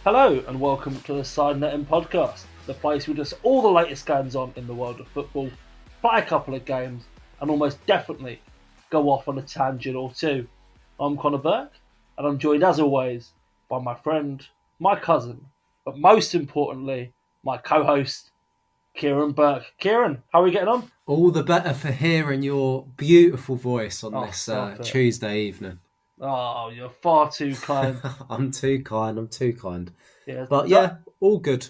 Hello and welcome to the Side Netting Podcast, the place we discuss all the latest games on in the world of football, play a couple of games, and almost definitely go off on a tangent or two. I'm Connor Burke, and I'm joined as always by my friend, my cousin, but most importantly, my co-host, Kieran Burke. Kieran, how are we getting on? All the better for hearing your beautiful voice on this stop it. Tuesday evening. Oh, you're far too kind. I'm too kind. Yeah, But yeah, all good.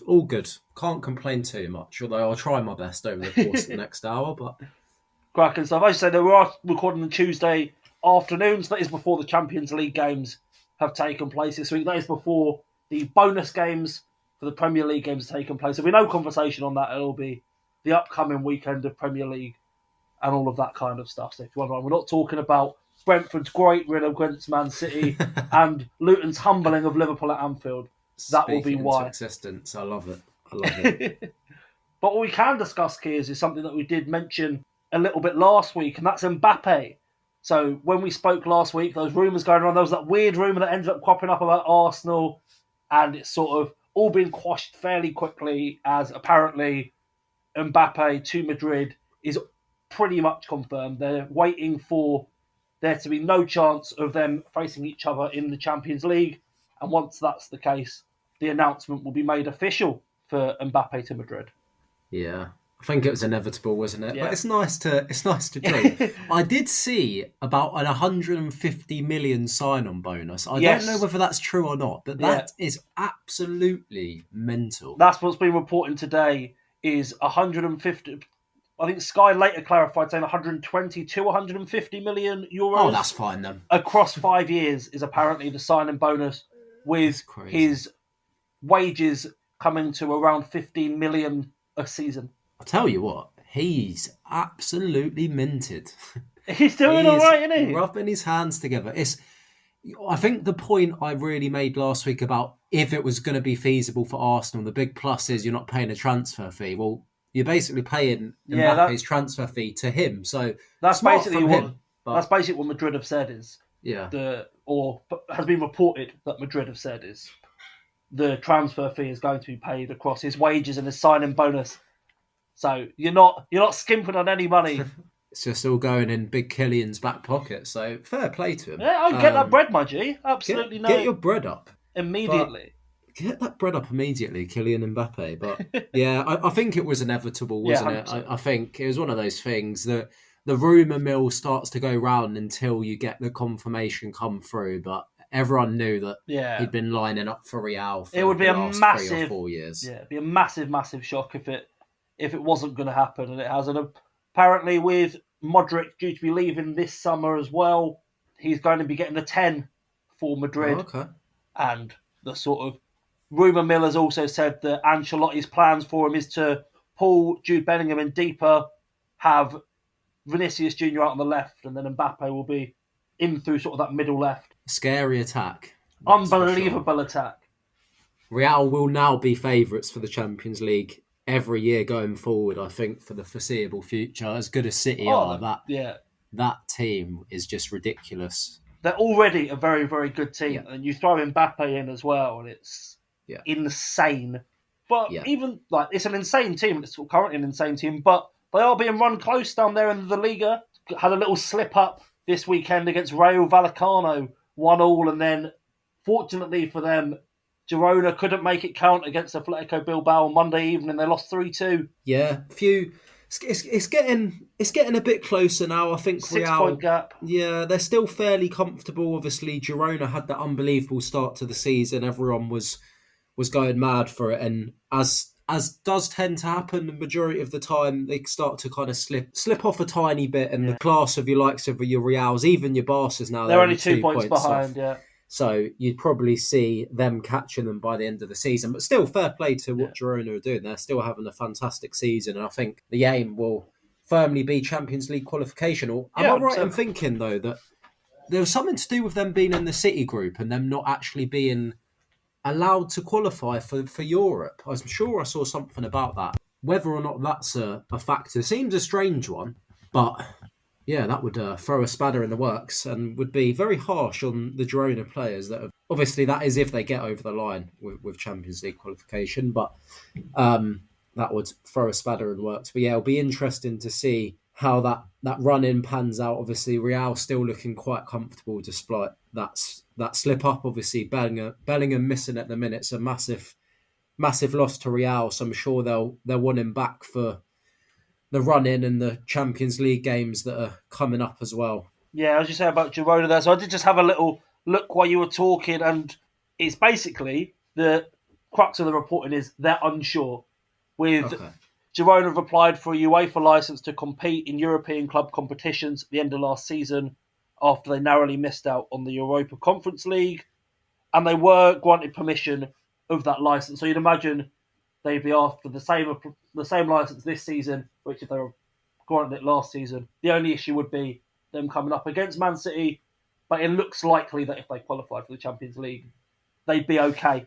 Can't complain too much, although I'll try my best over the course of the next hour. But cracking stuff. As I said, we are recording on Tuesday afternoons. That is before the Champions League games have taken place this week. That is before the bonus games for the Premier League games have taken place. There'll be no conversation on that. It'll be the upcoming weekend of Premier League and all of that kind of stuff. So if you wonder, we're not talking about Brentford's great win against Man City and Luton's humbling of Liverpool at Anfield. That will be why. Existence. I love it. But what we can discuss, Kears, is something that we did mention a little bit last week, and that's Mbappe. So when we spoke last week, there was rumours going around. There was that weird rumour that ended up cropping up about Arsenal, and it's sort of all been quashed fairly quickly as apparently Mbappe to Madrid is pretty much confirmed. They're waiting for there to be no chance of them facing each other in the Champions League. And once that's the case, the announcement will be made official for Mbappe to Madrid. Yeah. I think it was inevitable, wasn't it? Yeah. But it's nice to dream. I did see about an 150 million sign-on bonus. I don't know whether that's true or not, but that is absolutely mental. That's what's been reported today is 150. I think Sky later clarified saying 120 to 150 million euros. Oh, that's fine then. Across 5 years is apparently the sign-in bonus, with his wages coming to around 15 million a season. I'll tell you what, he's absolutely minted. He's doing all right, isn't he? Rubbing his hands together. I think the point I really made last week about if it was going to be feasible for Arsenal, the big plus is you're not paying a transfer fee. Well, you're basically paying Mbappe's transfer fee to him. So that's basically what Madrid have said is has been reported that Madrid have said is the transfer fee is going to be paid across his wages and his signing bonus. So you're not skimping on any money. It's just all going in Big Killian's back pocket. So fair play to him. Yeah, I get that bread, my G. Absolutely get your bread up immediately. Get that bread up immediately, Kylian Mbappe. But yeah, I think it was inevitable, wasn't it? I think it was one of those things that the rumour mill starts to go round until you get the confirmation come through. But everyone knew that he'd been lining up for Real for the last 3 or 4 years. Yeah, it'd be a massive, massive shock if it wasn't going to happen, and it has. And apparently with Modric due to be leaving this summer as well, he's going to be getting the 10 for Madrid. Oh, okay. And the sort of rumour mill has also said that Ancelotti's plans for him is to pull Jude Bellingham in deeper, have Vinicius Jr. out on the left, and then Mbappe will be in through sort of that middle left. Scary attack. Unbelievable attack. Real will now be favourites for the Champions League every year going forward, I think, for the foreseeable future. As good as City are, that team is just ridiculous. They're already a very, very good team, and you throw Mbappe in as well, and it's insane. But even it's an insane team. It's currently an insane team, but they are being run close down there in the Liga. Had a little slip up this weekend against Rayo Vallecano, 1-1, and then fortunately for them, Girona couldn't make it count against Atletico Bilbao on Monday evening. They lost 3-2. Yeah, it's getting a bit closer now. I think 6-point gap. Yeah, they're still fairly comfortable. Obviously, Girona had that unbelievable start to the season. Everyone was going mad for it, and as does tend to happen the majority of the time, they start to kind of slip off a tiny bit, and the class of your likes of your Reals, even your Barca's now, they're only 2 points behind. Off. So you'd probably see them catching them by the end of the season. But still, fair play to what Girona are doing. They're still having a fantastic season, and I think the aim will firmly be Champions League qualification. Or am I right in thinking, though, that there was something to do with them being in the City group and them not actually being allowed to qualify for Europe? I'm sure I saw something about that. Whether or not that's a factor seems a strange one, but yeah, that would throw a spanner in the works and would be very harsh on the Girona players that have Obviously, that is if they get over the line with Champions League qualification, but that would throw a spanner in the works. But yeah, it'll be interesting to see how that run-in pans out. Obviously, Real still looking quite comfortable despite that slip up. Obviously, Bellingham missing at the minute. It's a massive loss to Real, so I'm sure they'll want him back for the run-in and the Champions League games that are coming up as well. Yeah, as you say about Girona there, so I did just have a little look while you were talking, and it's basically the crux of the reporting is they're unsure. With Girona have applied for a UEFA licence to compete in European club competitions at the end of last season after they narrowly missed out on the Europa Conference League, and they were granted permission of that licence. So you'd imagine they'd be after the same licence this season, which if they were granted it last season, the only issue would be them coming up against Man City, but it looks likely that if they qualified for the Champions League, they'd be okay.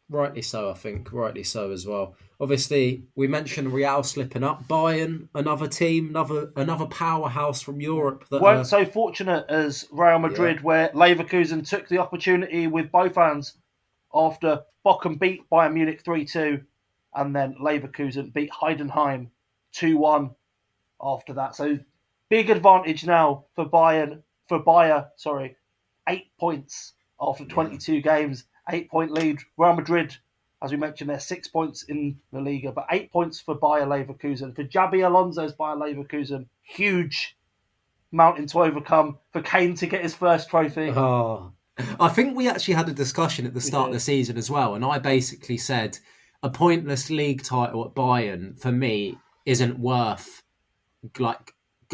Rightly so, I think. Rightly so as well. Obviously, we mentioned Real slipping up. Bayern, another team, another powerhouse from Europe. That weren't so fortunate as Real Madrid, where Leverkusen took the opportunity with both hands after Bochum beat Bayern Munich 3-2, and then Leverkusen beat Heidenheim 2-1 after that. So big advantage now for Bayer, 8 points after 22 games, 8-point lead. Real Madrid, as we mentioned, they're 6 points in the Liga, but 8 points for Bayer Leverkusen. For Xabi Alonso's Bayer Leverkusen, huge mountain to overcome for Kane to get his first trophy. Oh, I think we actually had a discussion at the start of the season as well, and I basically said a pointless league title at Bayern, for me, isn't worth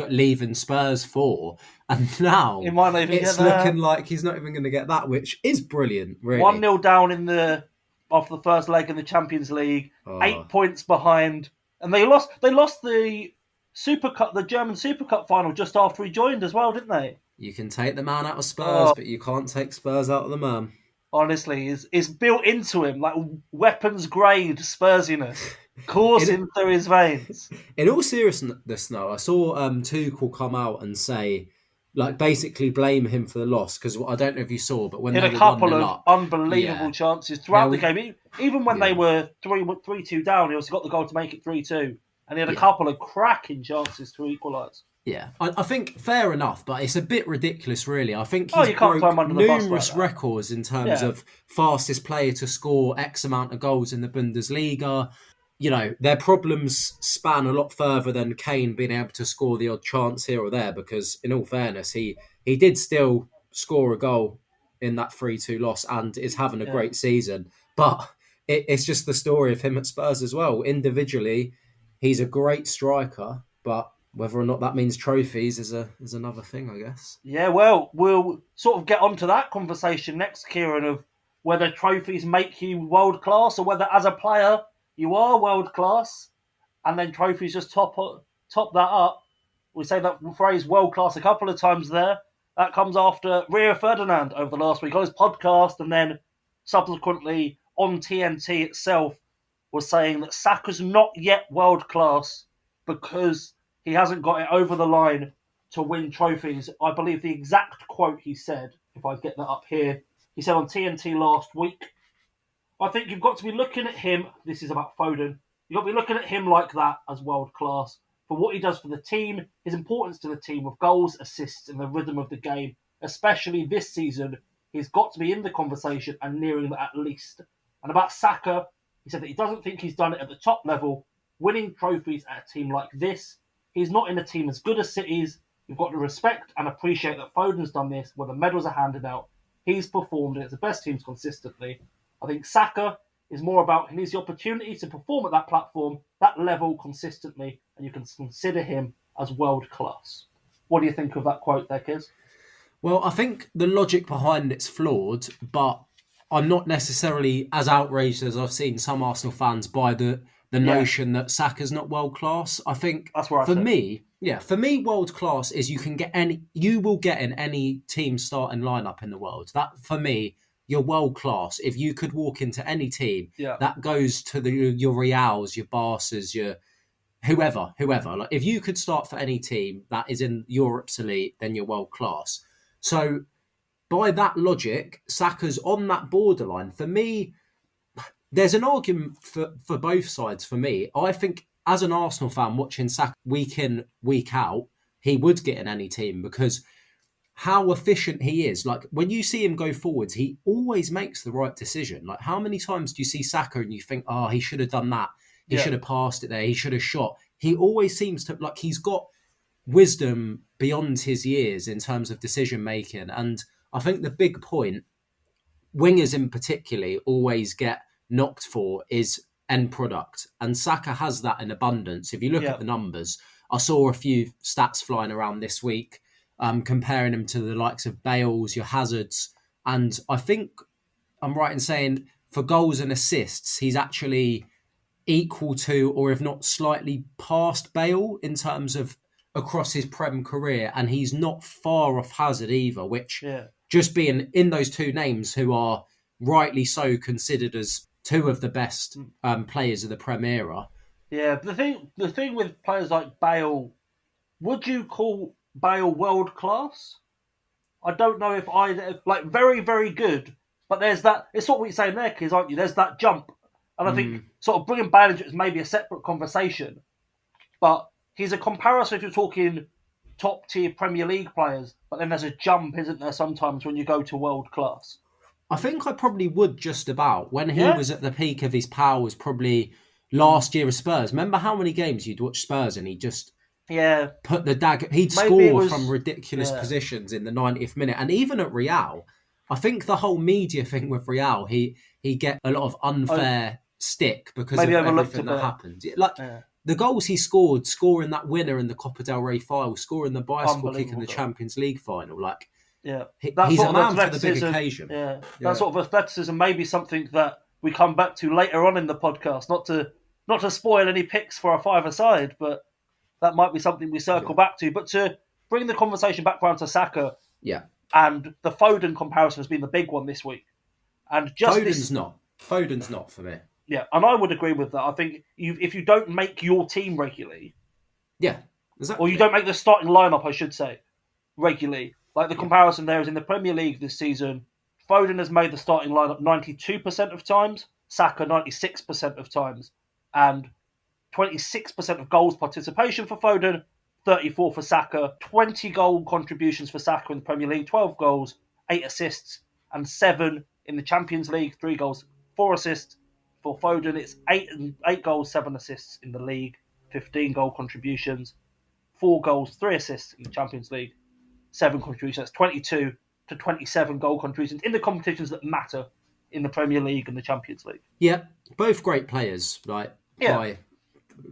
leaving Spurs for, and now it's looking like he's not even going to get that, which is brilliant, really. 1-0 down after the first leg in the Champions League, 8 points behind, and they lost the Super Cup, the German Super Cup final just after he joined as well, didn't they? You can take the man out of Spurs, but you can't take Spurs out of the man. Honestly, it's built into him, like weapons grade Spursiness coursing through his veins. In all seriousness, though, I saw Tuchel come out and say, basically blame him for the loss, because I don't know if you saw, but when they had a couple of unbelievable chances throughout the game, even when they were 3-2 down, he also got the goal to make it 3-2, and he had a couple of cracking chances to equalise. Yeah, I think fair enough, but it's a bit ridiculous, really. I think he's broke numerous records in terms of fastest player to score X amount of goals in the Bundesliga. You know, their problems span a lot further than Kane being able to score the odd chance here or there, because in all fairness, he did still score a goal in that 3-2 loss and is having a great season. But it's just the story of him at Spurs as well. Individually, he's a great striker, but whether or not that means trophies is another thing, I guess. Yeah, well, we'll sort of get onto that conversation next, Kieran, of whether trophies make you world class or whether as a player you are world class, and then trophies just top that up. We say that phrase world class a couple of times there. That comes after Rio Ferdinand over the last week on his podcast, and then subsequently on TNT itself was saying that Saka's not yet world class because he hasn't got it over the line to win trophies. I believe the exact quote he said, if I get that up here, he said on TNT last week, I think you've got to be looking at him, this is about Foden, you've got to be looking at him like that as world class for what he does for the team, his importance to the team with goals, assists and the rhythm of the game. Especially this season, he's got to be in the conversation and nearing that at least. And about Saka, he said that he doesn't think he's done it at the top level, winning trophies at a team like this. He's not in a team as good as City's. You've got to respect and appreciate that Foden's done this, where the medals are handed out. He's performed against the best teams consistently. I think Saka is more about he needs the opportunity to perform at that platform, that level consistently, and you can consider him as world class. What do you think of that quote there, Kiz? Well, I think the logic behind it's flawed, but I'm not necessarily as outraged as I've seen some Arsenal fans by the notion that Saka's not world class. I think that's where for me, world class is you will get in any team starting lineup in the world. That for me, you're world class. If you could walk into any team, that goes to your Reals, your Barças, your whoever. Like if you could start for any team that is in Europe's elite, then you're world class. So by that logic, Saka's on that borderline. For me, there's an argument for both sides for me. I think as an Arsenal fan watching Saka week in, week out, he would get in any team because how efficient he is. Like when you see him go forwards, he always makes the right decision. Like how many times do you see Saka and you think, oh, he should have done that. He should have passed it there. He should have shot. He always seems to, like he's got wisdom beyond his years in terms of decision making. And I think the big point, wingers in particular always get knocked for is end product. And Saka has that in abundance. If you look at the numbers, I saw a few stats flying around this week, comparing him to the likes of Bales, your Hazards. And I think I'm right in saying for goals and assists, he's actually equal to, or if not slightly past Bale in terms of across his Prem career. And he's not far off Hazard either, which just being in those two names who are rightly so considered as two of the best players of the Prem era. Yeah, the thing with players like Bale, would you call Bale world class? I don't know if like very, very good, but there's that. It's what we're saying there, kids, aren't you? There's that jump, and I think sort of bringing Bale into it is maybe a separate conversation, but he's a comparison if you're talking top tier Premier League players. But then there's a jump, isn't there? Sometimes when you go to world class. I think I probably would just about when he was at the peak of his powers, probably last year with Spurs. Remember how many games you'd watch Spurs and he just put the dagger. He'd score from ridiculous positions in the 90th minute. And even at Real, I think the whole media thing with Real, he get a lot of unfair stick because of everything that happened. Like the goals he scored, scoring that winner in the Copa del Rey final, scoring the bicycle kick in the Champions League final, like he's a man for the big occasion. That sort of athleticism may be something that we come back to later on in the podcast. Not to spoil any picks for a five-a-side, but that might be something we circle back to. But to bring the conversation back around to Saka, and the Foden comparison has been the big one this week. And just Foden's not for me. Yeah, and I would agree with that. I think if you don't make your team regularly, exactly, or you don't make the starting lineup, I should say, regularly. Like the comparison there is in the Premier League this season, Foden has made the starting lineup 92% of times, Saka 96% of times, and 26% of goals participation for Foden, 34 for Saka, 20 goal contributions for Saka in the Premier League, 12 goals, 8 assists, and 7 in the Champions League, 3 goals, 4 assists. For Foden, it's 8 goals, 7 assists in the league, 15 goal contributions, 4 goals, 3 assists in the Champions League, 7 contributions. That's 22 to 27 goal contributions in the competitions that matter in the Premier League and the Champions League. Yeah, both great players, right?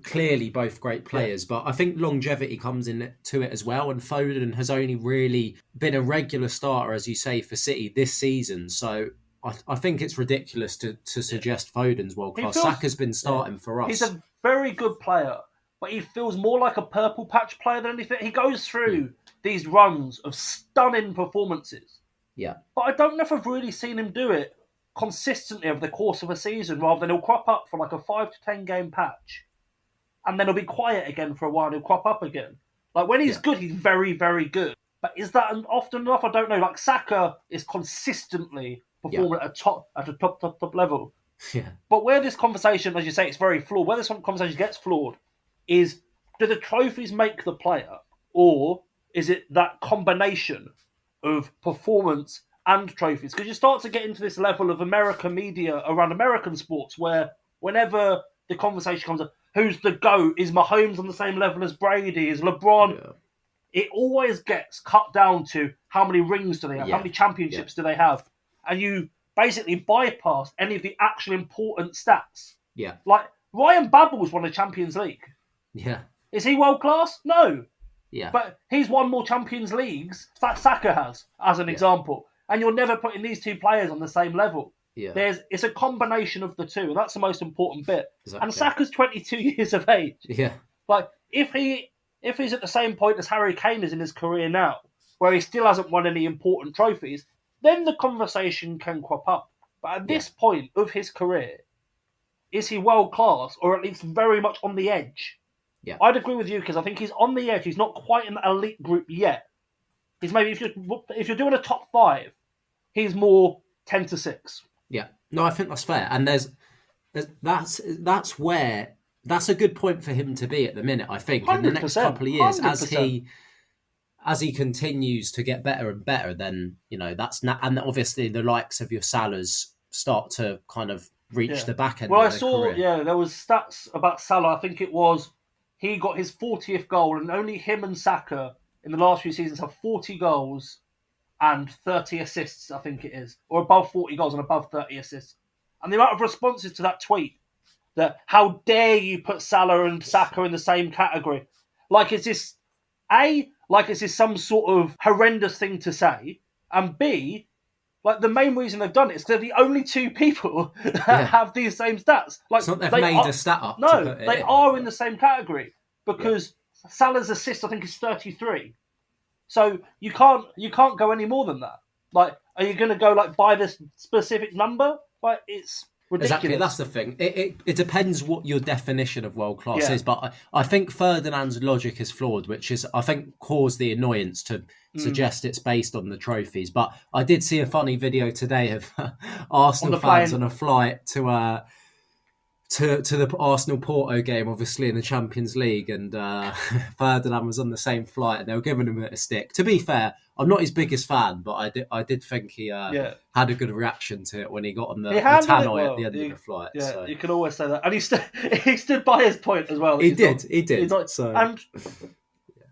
Clearly both great players, but I think longevity comes into it as well, and Foden has only really been a regular starter, as you say, for City this season, so I think it's ridiculous to suggest Foden's world class. Saka's been starting for us. He's a very good player, but he feels more like a purple patch player than anything. He goes through these runs of stunning performances. Yeah. But I don't know if I've really seen him do it consistently over the course of a season, rather than he'll crop up for like a 5 to 10 game patch, and then he'll be quiet again for a while and he'll crop up again. Like when he's good, he's very, very good. But is that often enough? I don't know. Like Saka is consistently performing at a top level. Yeah. But where this conversation, as you say, it's very flawed. Where this conversation gets flawed is, do the trophies make the player, or is it that combination of performance and trophies? Because you start to get into this level of American media around American sports, where whenever the conversation comes up, who's the GOAT? Is Mahomes on the same level as Brady? Is LeBron? Yeah. It always gets cut down to how many rings do they have? How many championships do they have? And you basically bypass any of the actual important stats. Yeah. Like, Ryan Babels won a Champions League. Yeah. Is he world class? No. Yeah. But he's won more Champions Leagues that Saka has, as an example. And you're never putting these two players on the same level. Yeah. It's a combination of the two, and that's the most important bit. Exactly. And Saka's 22 years of age. Yeah. Like, if he's at the same point as Harry Kane is in his career now, where he still hasn't won any important trophies, then the conversation can crop up. But at this point of his career, is he world class, or at least very much on the edge? Yeah. I'd agree with you, because I think he's on the edge. He's not quite in the elite group yet. He's maybe, if you're doing a top 5, He's more 10-6. Yeah, no, I think that's fair, and that's a good point for him to be at the minute. I think in the next 100%, couple of years, 100%. as he continues to get better and better, then that's not, and obviously the likes of your Salahs start to kind of reach the back end. Well, of I their saw, career. there was stats about Salah. I think it was he got his 40th goal, and only him and Saka in the last few seasons have 40 goals and 30 assists, I think it is, or above 40 goals and above 30 assists. And the amount of responses to that tweet, that how dare you put Salah and Saka in the same category? Like, is this some sort of horrendous thing to say? And B, like, the main reason they've done it is they're the only two people that have these same stats. Like, it's not they've made a stat up. No, they are in the same category because Salah's assist, I think, is 33. So you can't go any more than that. Like, are you going to go like by this specific number? Like, it's ridiculous. Exactly, that's the thing. It depends what your definition of world class is, but I think Ferdinand's logic is flawed, which is I think caused the annoyance to suggest it's based on the trophies. But I did see a funny video today of Arsenal fans on a flight to the Arsenal Porto game, obviously in the Champions League, and Ferdinand was on the same flight, and they were giving him a stick. To be fair, I'm not his biggest fan, but I did think he had a good reaction to it when he got on the tannoy at the end of the flight. Yeah, so. You can always say that, and he stood by his point as well. He did. And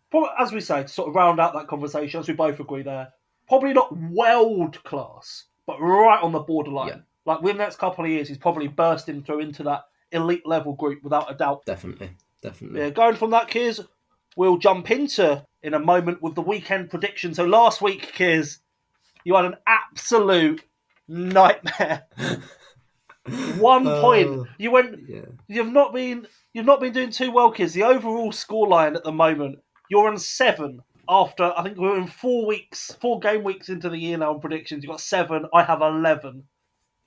probably, as we say, to sort of round out that conversation, as we both agree there, probably not world class, but right on the borderline. Yeah. Like, within the next couple of years, he's probably bursting through into that elite level group without a doubt. Definitely. Yeah, going from that, Kiers, we'll jump into in a moment with the weekend prediction. So last week, Kiers, you had an absolute nightmare. 1 point. You went. Yeah. You've not been doing too well, Kiers. The overall scoreline at the moment, you're on 7. After I think we're in 4 game weeks into the year now on predictions. You've got 7. I have 11.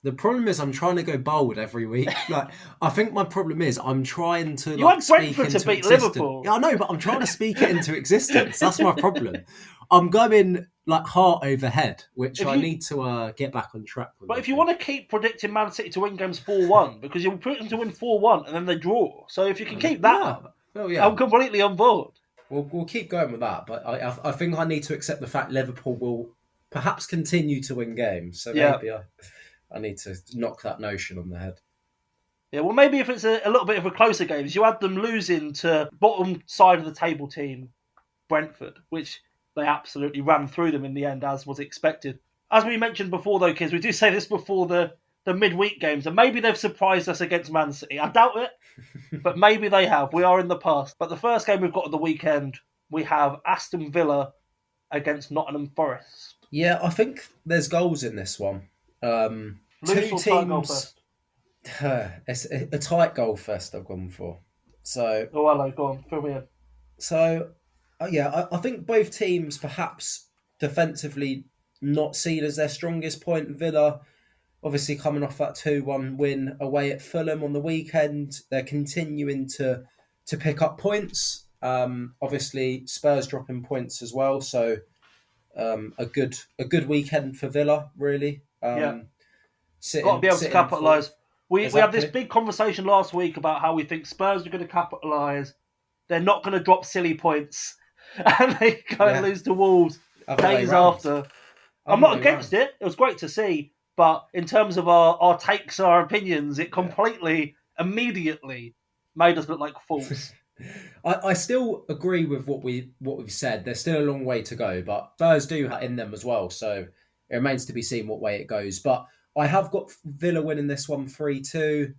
The problem is I'm trying to go bold every week. Like, I think my problem is I'm trying to you want Brentford to beat Liverpool. Yeah, I know, but I'm trying to speak it into existence. That's my problem. I'm going like heart over head, which I need to get back on track with. But if you want to keep predicting Man City to win games 4-1, because you'll put them to win 4-1 and then they draw. So if you can keep that up, I'm completely on board. We'll keep going with that, but I think I need to accept the fact Liverpool will perhaps continue to win games. So maybe I need to knock that notion on the head. Yeah, well, maybe if it's a little bit of a closer game, you had them losing to bottom side of the table team, Brentford, which they absolutely ran through them in the end, as was expected. As we mentioned before, though, kids, we do say this before the midweek games, and maybe they've surprised us against Man City. I doubt it, but maybe they have. We are in the past. But the first game we've got on the weekend, we have Aston Villa against Nottingham Forest. Yeah, I think there's goals in this one. Two teams. It's a tight goal fest I've gone for. So. Oh, hello, go on, fill me in. So, I think both teams perhaps defensively not seen as their strongest point. Villa, obviously coming off that 2-1 win away at Fulham on the weekend, they're continuing to pick up points. Obviously, Spurs dropping points as well. So, a good weekend for Villa, really. Got to be able to capitalise. We had this big conversation last week about how we think Spurs are going to capitalise. They're not going to drop silly points. And they go and lose to Wolves days after. I'm not against it. It was great to see. But in terms of our takes, our opinions, it completely, immediately made us look like fools. I still agree with what we've said. There's still a long way to go, but Spurs do have in them as well. So it remains to be seen what way it goes. But I have got Villa winning this one 3-2.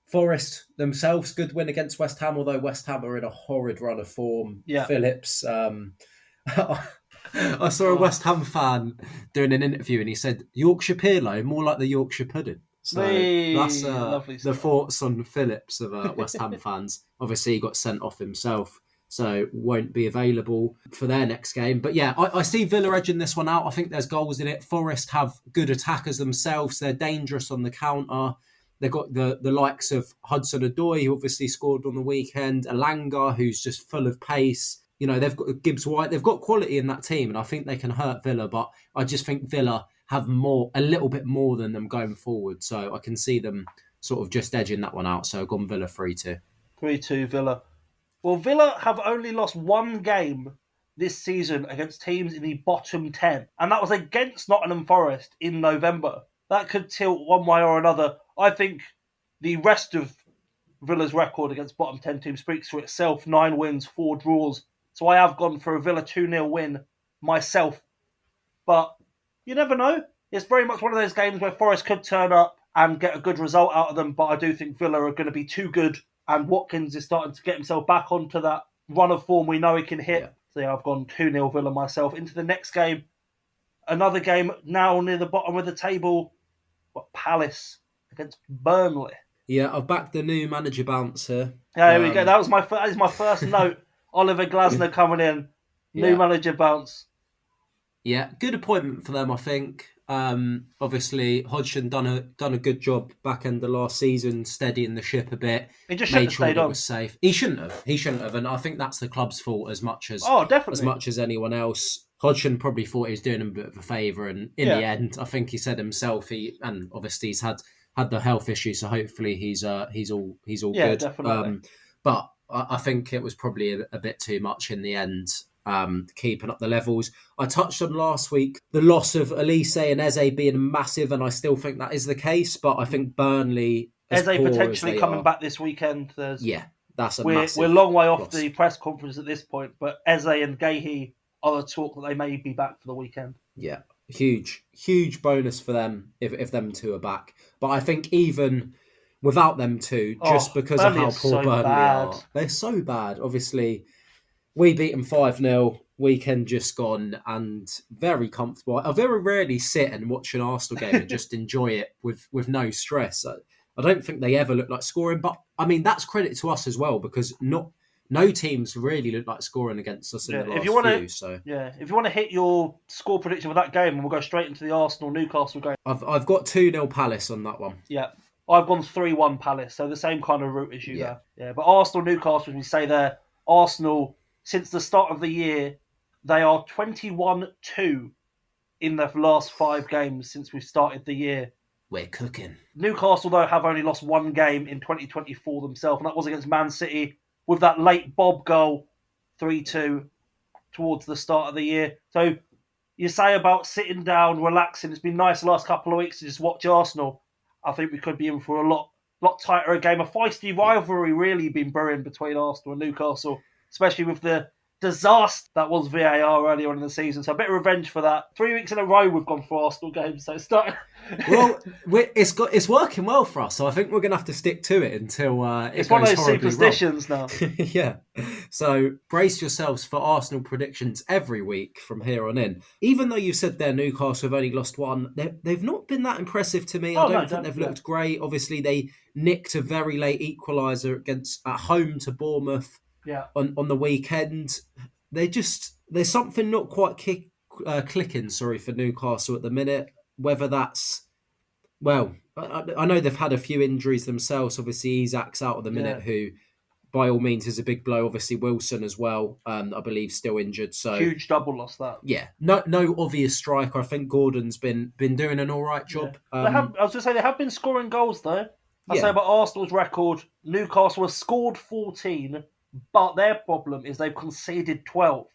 Forest themselves, good win against West Ham, although West Ham are in a horrid run of form. Yeah. Phillips. I saw a West Ham fan doing an interview and he said, Yorkshire Pirlo, more like the Yorkshire pudding. So that's the thoughts on Phillips of West Ham fans. Obviously, he got sent off himself, so won't be available for their next game. But yeah, I see Villa edging this one out. I think there's goals in it. Forest have good attackers themselves. They're dangerous on the counter. They've got the likes of Hudson-Odoi, who obviously scored on the weekend. Elanga, who's just full of pace. they've got Gibbs White, they've got quality in that team, and I think they can hurt Villa, but I just think Villa have a little bit more than them going forward. So I can see them sort of just edging that one out. So I've gone Villa 3-2. 3-2 Villa. Well, Villa have only lost one game this season against teams in the bottom 10, and that was against Nottingham Forest in November. That could tilt one way or another. I think the rest of Villa's record against bottom 10 teams speaks for itself. 9 wins, 4 draws. So I have gone for a Villa 2-0 win myself. But you never know. It's very much one of those games where Forest could turn up and get a good result out of them, but I do think Villa are going to be too good, and Watkins is starting to get himself back onto that run of form we know he can hit. Yeah. So yeah, I've gone 2-0 Villa myself. Into the next game, another game now near the bottom of the table, Palace against Burnley. Yeah, I've backed the new manager bounce here. Yeah, there we go. That is my first note. Oliver Glasner coming in, new manager bounce. Yeah, good appointment for them, I think. Obviously, Hodgson done a good job back end of last season, steadying the ship a bit. He just made sure it was safe. He shouldn't have, and I think that's the club's fault as much as anyone else. Hodgson probably thought he was doing him a bit of a favour, and in the end, I think he said himself, and obviously he's had the health issue, so hopefully he's all good. Definitely. But I think it was probably a bit too much in the end. Keeping up the levels. I touched on last week the loss of Elise and Eze being massive, and I still think that is the case, but I think Burnley, Eze potentially coming back this weekend. That's we're a long way off the press conference at this point, but Eze and Gahey are the talk that they may be back for the weekend. Yeah, huge bonus for them if them two are back. But I think even without them two, just because of how poor Burnley are, they're so bad. Obviously, we beat them 5-0, weekend just gone, and very comfortable. I very rarely sit and watch an Arsenal game and just enjoy it with no stress. I don't think they ever look like scoring, but I mean, that's credit to us as well, because no teams really look like scoring against us in the last few. So if you want to hit your score prediction for that game, and we'll go straight into the Arsenal-Newcastle game. I've got 2-0 Palace on that one. Yeah. I've gone 3-1 Palace, so the same kind of route as you there. Yeah, but Arsenal-Newcastle, as we say there, Arsenal, since the start of the year, they are 21-2 in the last 5 games since we started the year. We're cooking. Newcastle, though, have only lost 1 game in 2024 themselves, and that was against Man City with that late Bob goal, 3-2, towards the start of the year. So you say about sitting down, relaxing. It's been nice the last couple of weeks to just watch Arsenal. I think we could be in for a lot tighter a game. A feisty rivalry really been brewing between Arsenal and Newcastle, especially with the disaster that was VAR earlier on in the season. So a bit of revenge for that. 3 weeks in a row we've gone for Arsenal games, so it's starting. Well, it's working well for us, so I think we're going to have to stick to it until it's one of those superstitions wrong. Now. Yeah. So brace yourselves for Arsenal predictions every week from here on in. Even though you said there Newcastle have only lost 1, they've not been that impressive to me. I don't think they've looked great. Obviously, they nicked a very late equaliser at home to Bournemouth. Yeah. On the weekend, there's something not quite clicking. For Newcastle at the minute. Whether that's I know they've had a few injuries themselves. Obviously, Isak's out at the minute, who by all means is a big blow. Obviously, Wilson as well. I believe still injured. So huge double loss that. Yeah, no obvious striker. I think Gordon's been doing an all right job. Yeah. I was going to say they have been scoring goals though. I say about Arsenal's record, Newcastle has scored 14. But their problem is they've conceded 12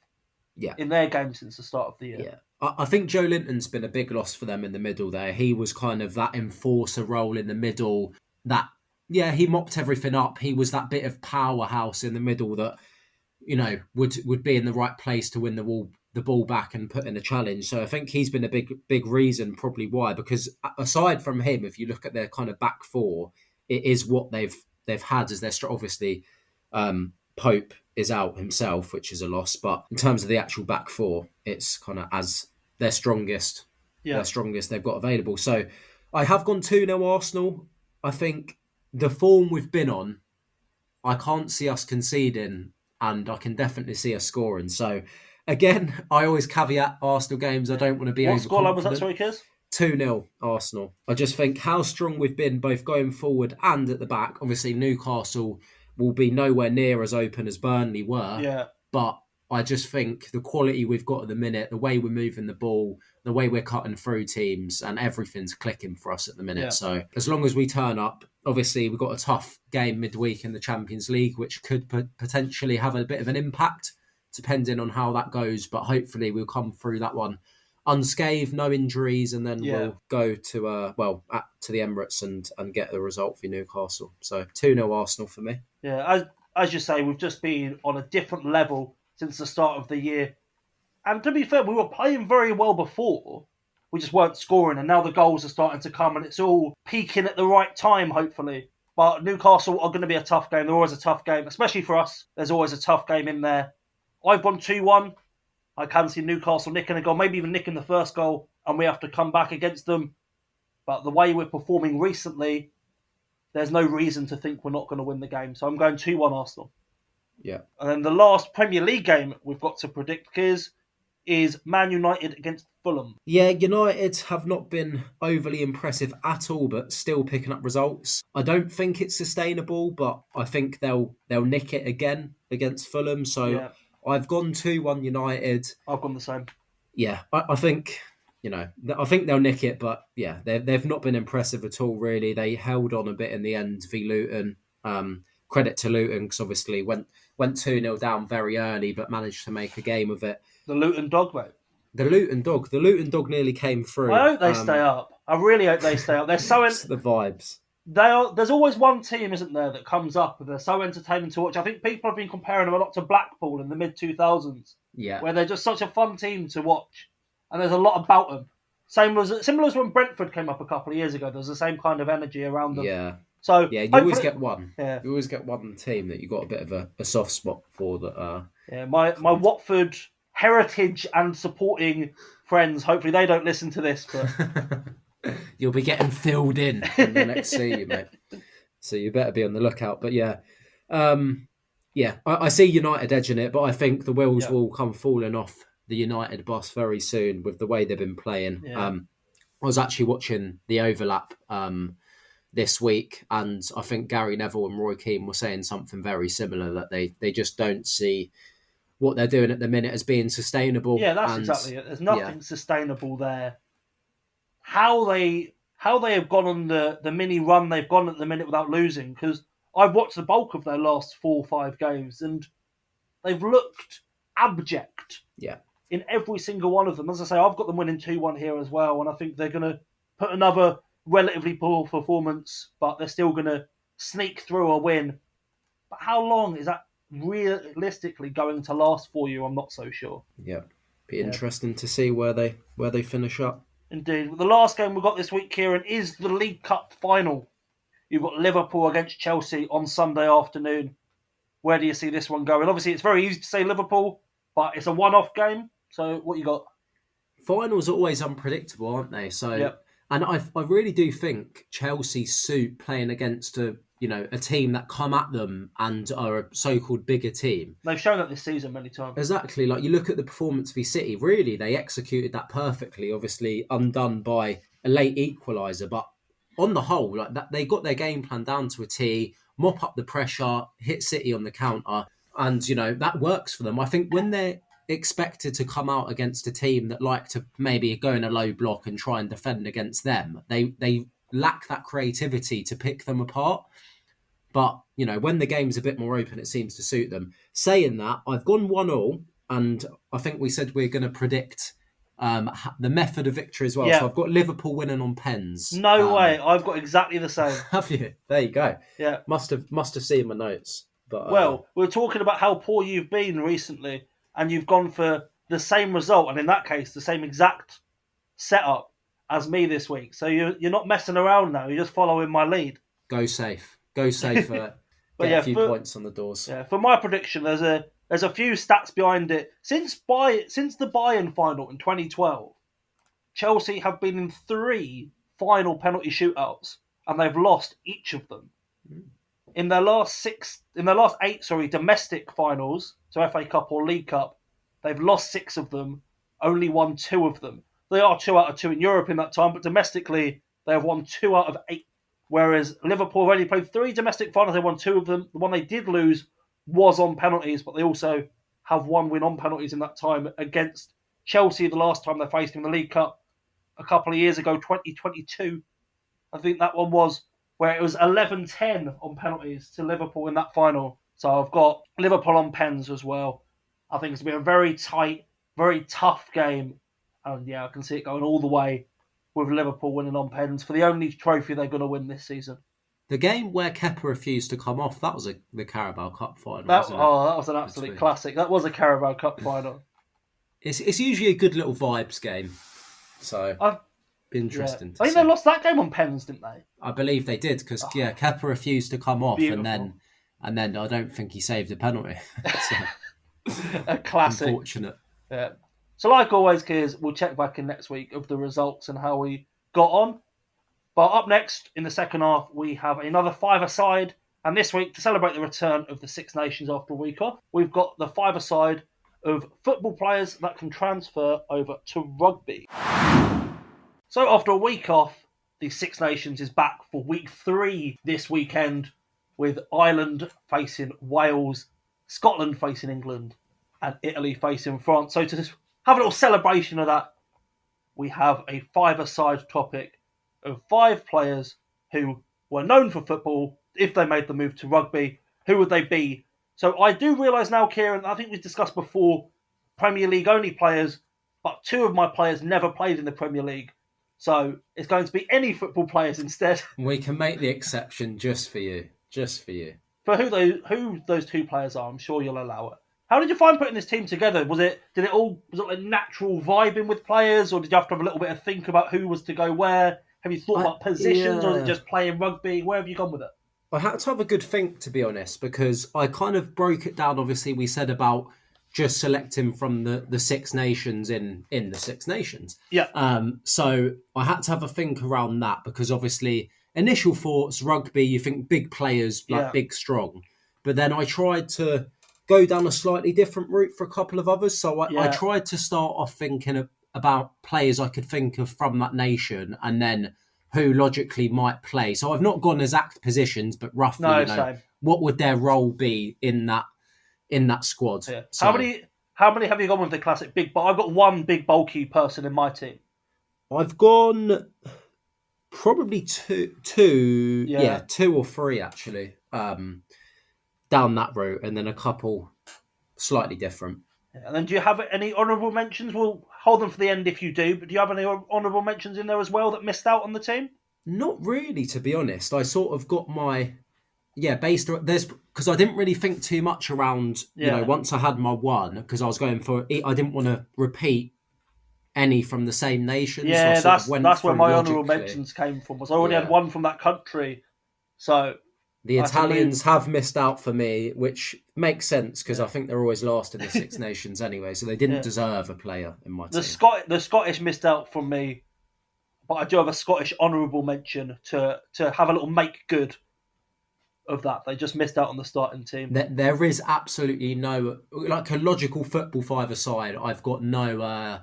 in their game since the start of the year. Yeah. I think Joe Linton's been a big loss for them in the middle there. He was kind of that enforcer role in the middle that, he mopped everything up. He was that bit of powerhouse in the middle that, would be in the right place to win the ball back and put in a challenge. So I think he's been a big reason probably why, because aside from him, if you look at their kind of back four, it is what they've had as their obviously Pope is out himself, which is a loss. But in terms of the actual back four, it's kind of as their strongest. Their strongest they've got available. So I have gone 2-0 Arsenal. I think the form we've been on, I can't see us conceding, and I can definitely see us scoring. So again, I always caveat Arsenal games. I don't want to be overconfident. What scoreline was that, sorry, Kez? 2-0 Arsenal. I just think how strong we've been both going forward and at the back. Obviously, Newcastle will be nowhere near as open as Burnley were. Yeah. But I just think the quality we've got at the minute, the way we're moving the ball, the way we're cutting through teams, and everything's clicking for us at the minute. Yeah. So as long as we turn up, obviously we've got a tough game midweek in the Champions League, which could potentially have a bit of an impact, depending on how that goes. But hopefully we'll come through that one unscathed, no injuries, and then we'll go to the Emirates and get the result for Newcastle. So 2-0 Arsenal for me. Yeah, as you say, we've just been on a different level since the start of the year. And to be fair, we were playing very well before. We just weren't scoring, and now the goals are starting to come, and it's all peaking at the right time, hopefully. But Newcastle are going to be a tough game. They're always a tough game, especially for us. There's always a tough game in there. I've gone 2-1. I can see Newcastle nicking a goal, maybe even nicking the first goal, and we have to come back against them. But the way we're performing recently, there's no reason to think we're not going to win the game. So I'm going 2-1 Arsenal. Yeah. And then the last Premier League game we've got to predict, Kiz, is Man United against Fulham. Yeah, United have not been overly impressive at all, but still picking up results. I don't think it's sustainable, but I think they'll nick it again against Fulham. So I've gone 2-1 United. I've gone the same. Yeah, I think I think they'll nick it, but yeah, they've not been impressive at all. Really, they held on a bit in the end v Luton. Credit to Luton because obviously went 2-0 down very early, but managed to make a game of it. The Luton dog, mate. The Luton dog nearly came through. I hope they stay up. I really hope they stay up. They're so the vibes. There's always one team, isn't there, that comes up and they're so entertaining to watch. I think people have been comparing them a lot to Blackpool in the mid-2000s. Yeah. Where they're just such a fun team to watch. And there's a lot about them. Similar as when Brentford came up a couple of years ago. There's the same kind of energy around them. Yeah. So yeah, you always get one. Yeah. You always get one team that you got a bit of a soft spot for that. Yeah, my Watford heritage and supporting friends, hopefully they don't listen to this, but you'll be getting filled in the next season, mate. So you better be on the lookout. But yeah, I see United edging it, but I think the wheels will come falling off the United bus very soon with the way they've been playing. Yeah. I was actually watching the overlap this week, and I think Gary Neville and Roy Keane were saying something very similar, that they just don't see what they're doing at the minute as being sustainable. Yeah, that's exactly it. There's nothing sustainable there. How they have gone on the mini run they've gone at the minute without losing, because I've watched the bulk of their last 4 or 5 games, and they've looked abject. Yeah. In every single one of them. As I say, I've got them winning 2-1 here as well, and I think they're going to put another relatively poor performance, but they're still going to sneak through a win. But how long is that realistically going to last for you? I'm not so sure. Yeah, be interesting to see where they finish up. Indeed. The last game we've got this week, Kieran, is the League Cup final. You've got Liverpool against Chelsea on Sunday afternoon. Where do you see this one going? Obviously, it's very easy to say Liverpool, but it's a one-off game. So what you got? Finals are always unpredictable, aren't they? So, and I really do think Chelsea suit playing against a team that come at them and are a so-called bigger team. They've shown that this season many times. Exactly. Like you look at the performance v City, really, they executed that perfectly, obviously undone by a late equaliser. But on the whole, like that, they got their game plan down to a T, mop up the pressure, hit City on the counter. And, that works for them. I think when they're expected to come out against a team that like to maybe go in a low block and try and defend against them, they lack that creativity to pick them apart. But, when the game's a bit more open, it seems to suit them. Saying that, I've gone 1-1, and I think we said we're going to predict the method of victory as well. Yeah. So I've got Liverpool winning on pens. No way. I've got exactly the same. Have you? There you go. Yeah. Must have seen my notes. But well, we're talking about how poor you've been recently, and you've gone for the same result, and in that case, the same exact setup as me this week. So you're not messing around now. You're just following my lead. Go safe. Go safer. Get a few points on the doors. Yeah, for my prediction, there's a few stats behind it. Since the Bayern final in 2012, Chelsea have been in 3 final penalty shootouts, and they've lost each of them. In their last 8 domestic finals, so FA Cup or League Cup, they've lost 6 of them, only won 2 of them. They are 2 out of 2 in Europe in that time, but domestically they have won 2 out of 8. Whereas Liverpool have only played 3 domestic finals, they won 2 of them. The one they did lose was on penalties, but they also have one win on penalties in that time against Chelsea the last time they faced him in the League Cup a couple of years ago, 2022. I think that one was where it was 11-10 on penalties to Liverpool in that final. So I've got Liverpool on pens as well. I think it's going to be a very tight, very tough game. And yeah, I can see it going all the way with Liverpool winning on pens for the only trophy they're going to win this season. The game where Kepa refused to come off, that was the Carabao Cup final, that was an absolute classic. That was a Carabao Cup final. It's usually a good little vibes game. So, be interesting to see. I think they lost that game on pens, didn't they? I believe they did, because Kepa refused to come off, beautiful. and then I don't think he saved a penalty. So, a classic. Unfortunate. Yeah. So like always, Kears, we'll check back in next week of the results and how we got on. But up next, in the second half, we have another five-a-side. And this week, to celebrate the return of the Six Nations after a week off, we've got the five-a-side of football players that can transfer over to rugby. So after a week off, the Six Nations is back for week 3 this weekend, with Ireland facing Wales, Scotland facing England, and Italy facing France. So to have a little celebration of that, we have a five-a-side topic of 5 players who were known for football. If they made the move to rugby, who would they be? So I do realise now, Kieran, I think we've discussed before, Premier League only players, but 2 of my players never played in the Premier League. So it's going to be any football players instead. We can make the exception just for you. Just for you. For who those 2 players are, I'm sure you'll allow it. How did you find putting this team together? Was it like natural vibing with players, or did you have to have a little bit of think about who was to go where? Have you thought about positions, or is it just playing rugby? Where have you gone with it? I had to have a good think, to be honest, because I kind of broke it down. Obviously, we said about just selecting from the Six Nations in the Six Nations. Yeah. So I had to have a think around that, because obviously initial thoughts, rugby, you think big players, big, strong. But then I tried to go down a slightly different route for a couple of others. So I tried to start off thinking about players I could think of from that nation, and then who logically might play. So I've not gone exact positions, but roughly, what would their role be in that squad? Yeah. So, how many have you gone with the classic big? But I've got one big bulky person in my team. I've gone probably two, 2 or 3 actually. Down that route, and then a couple slightly different. Yeah, and then do you have any honourable mentions? We'll hold them for the end if you do, but do you have any honourable mentions in there as well that missed out on the team? Not really, to be honest. I sort of got my... based on... Because I didn't really think too much around, once I had my one, because I was going for... I didn't want to repeat any from the same nation. Yeah, so that's where my honourable mentions came from. Was I already had one from that country, so... The Italians have missed out for me, which makes sense, because I think they're always last in the Six Nations anyway, so they didn't deserve a player in my team. The Scottish missed out from me, but I do have a Scottish honourable mention to have a little make good of that. They just missed out on the starting team. There is absolutely no... Like a logical football five-a-side, I've got no